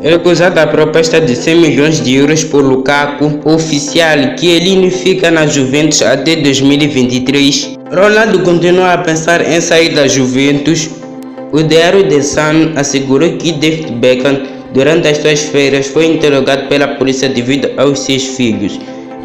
Recusada a proposta de 100 milhões de euros por Lukaku, oficial que ele fica na Juventus até 2023. Ronaldo continua a pensar em sair da Juventus. O diário The Sun assegurou que David Beckham, durante as suas férias, foi interrogado pela polícia devido aos seus filhos,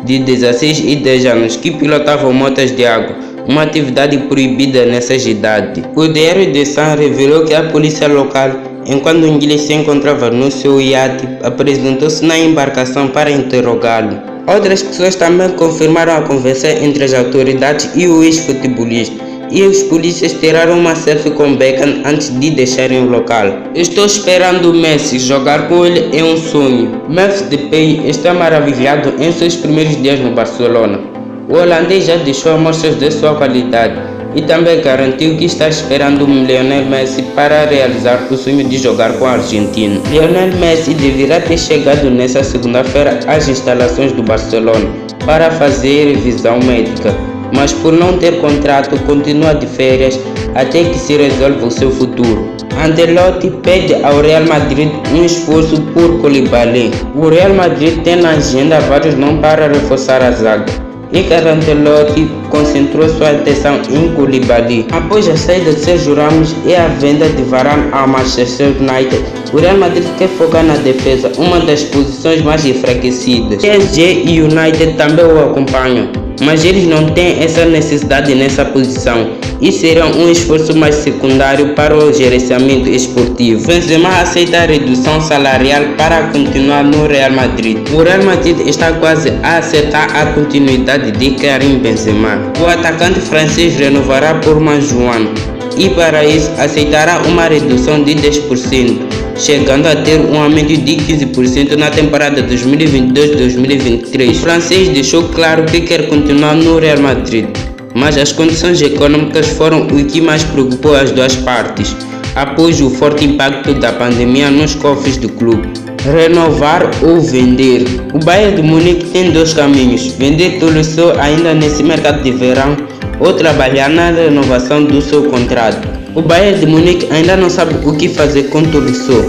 de 16 e 10 anos, que pilotavam motas de água, uma atividade proibida nessas idades. O diário The Sun revelou que a polícia local, enquanto o inglês se encontrava no seu iate, apresentou-se na embarcação para interrogá-lo. Outras pessoas também confirmaram a conversa entre as autoridades e o ex-futebolista, e os polícias tiraram uma selfie com Beckham antes de deixarem o local. Estou esperando o Messi, jogar com ele é um sonho. Memphis Depay está maravilhado em seus primeiros dias no Barcelona. O holandês já deixou amostras de sua qualidade e também garantiu que está esperando o Lionel Messi para realizar o sonho de jogar com a Argentina. Lionel Messi deverá ter chegado nesta segunda-feira às instalações do Barcelona para fazer revisão médica, mas por não ter contrato continua de férias até que se resolva o seu futuro. Ancelotti pede ao Real Madrid um esforço por Koulibaly. O Real Madrid tem na agenda vários nomes para reforçar a zaga. Ricardo Ancelotti concentrou sua atenção em Koulibaly. Após a saída de Sérgio Ramos e a venda de Varane ao Manchester United, o Real Madrid quer focar na defesa, uma das posições mais enfraquecidas. PSG e United também o acompanham, mas eles não têm essa necessidade nessa posição e serão um esforço mais secundário para o gerenciamento esportivo. Benzema aceita a redução salarial para continuar no Real Madrid. O Real Madrid está quase a acertar a continuidade de Karim Benzema. O atacante francês renovará por mais um ano e para isso aceitará uma redução de 10%, chegando a ter um aumento de 15% na temporada 2022-2023. O francês deixou claro que quer continuar no Real Madrid, mas as condições econômicas foram o que mais preocupou as duas partes, após o forte impacto da pandemia nos cofres do clube. Renovar ou vender? O Bayern de Munique tem dois caminhos: vender Tolisso ainda nesse mercado de verão ou trabalhar na renovação do seu contrato. O Bayern de Munique ainda não sabe o que fazer com Tolisso.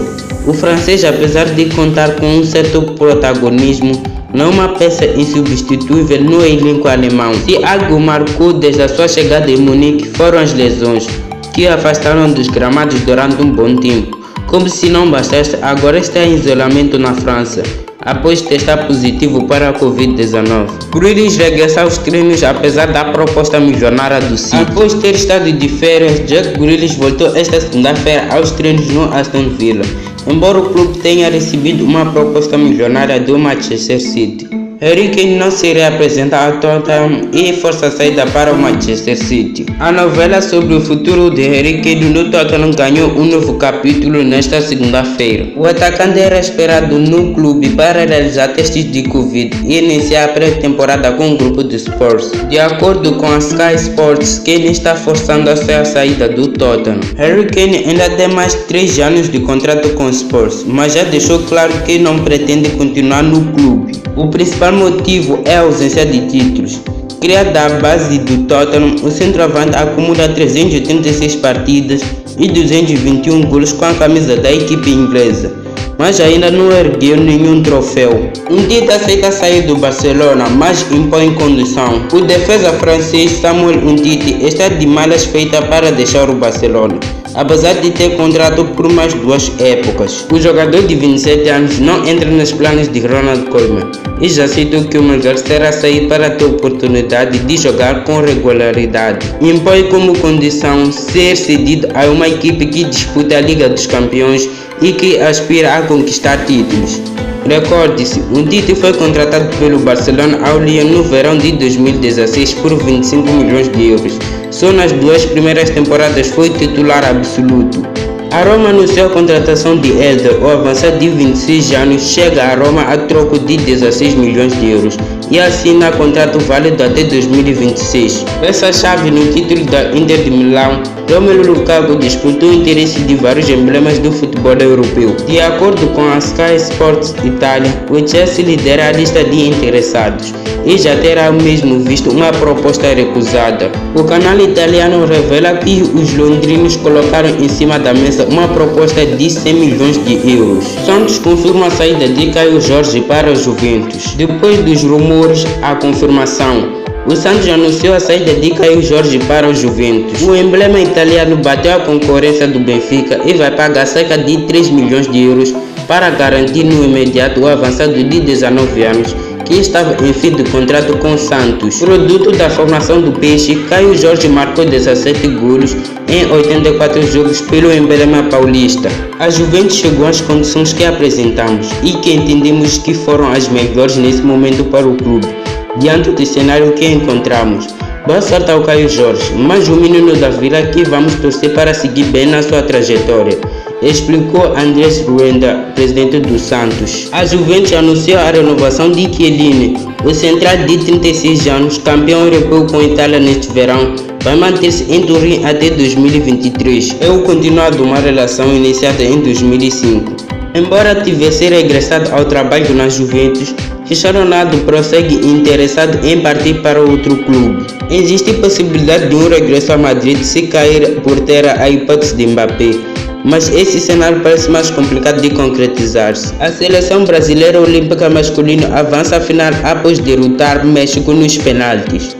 O francês, apesar de contar com um certo protagonismo, não é uma peça insubstituível no elenco alemão. Se algo marcou desde a sua chegada em Munique foram as lesões, que o afastaram dos gramados durante um bom tempo. Como se não bastasse, agora está em isolamento na França, após testar positivo para a Covid-19. Grealish regressa aos treinos apesar da proposta milionária do City. Após ter estado de férias, Jack Grealish voltou esta segunda-feira aos treinos no Aston Villa, embora o clube tenha recebido uma proposta milionária do Manchester City. Harry Kane não se reapresenta ao Tottenham e força a saída para o Manchester City. A novela sobre o futuro de Harry Kane no Tottenham ganhou um novo capítulo nesta segunda-feira. O atacante era esperado no clube para realizar testes de Covid e iniciar a pré-temporada com o grupo de Spurs. De acordo com a Sky Sports, Kane está forçando a sua saída do Tottenham. Harry Kane ainda tem mais 3 anos de contrato com Spurs, mas já deixou claro que não pretende continuar no clube. O principal motivo é a ausência de títulos. Criado à base do Tottenham, o centroavante acumula 386 partidas e 221 gols com a camisa da equipe inglesa, mas ainda não ergueu nenhum troféu. Umtiti aceita sair do Barcelona, mas impõe condição. O defesa francês Samuel Umtiti está de malas feitas para deixar o Barcelona, apesar de ter contrato por mais 2 épocas. O jogador de 27 anos não entra nos planos de Ronald Koeman e já aceitou que o melhor será sair para ter oportunidade de jogar com regularidade. Impõe como condição ser cedido a uma equipe que disputa a Liga dos Campeões e que aspira a conquistar títulos. Recorde-se, Umtiti foi contratado pelo Barcelona ao Lyon no verão de 2016 por 25 milhões de euros. Só nas 2 primeiras temporadas foi titular absoluto. A Roma anunciou a contratação de Eder. O avançado de 26 anos chega à Roma a troco de 16 milhões de euros e assina contrato válido até 2026. Peça-chave no título da Inter de Milão, Romelu Lukaku disputou o interesse de vários emblemas do futebol europeu. De acordo com a Sky Sports Itália, o Chelsea lidera a lista de interessados e já terá mesmo visto uma proposta recusada. O canal italiano revela que os londrinos colocaram em cima da mesa uma proposta de 100 milhões de euros. Santos confirma a saída de Caio Jorge para o Juventus. Depois dos rumores, a confirmação. O Santos anunciou a saída de Caio Jorge para o Juventus. O emblema italiano bateu a concorrência do Benfica e vai pagar cerca de 3 milhões de euros para garantir no imediato o avançado de 19 anos que estava em fim de contrato com o Santos. Produto da formação do Peixe, Caio Jorge marcou 17 golos em 84 jogos pelo emblema paulista. A Juventus chegou às condições que apresentamos e que entendemos que foram as melhores nesse momento para o clube, diante do cenário que encontramos. Boa sorte ao Caio Jorge, mas o menino da Vila que vamos torcer para seguir bem na sua trajetória, explicou Andrés Rueda, presidente do Santos. A Juventus anunciou a renovação de Chiellini, o central de 36 anos, campeão europeu com a Itália neste verão, vai manter-se em Turim até 2023. É o continuar de uma relação iniciada em 2005. Embora tivesse regressado ao trabalho na Juventus, Cristiano Ronaldo prossegue interessado em partir para outro clube. Existe possibilidade de um regresso a Madrid se cair por terra a hipótese de Mbappé, mas esse cenário parece mais complicado de concretizar-se. A seleção brasileira olímpica masculina avança à final após derrotar México nos penaltis.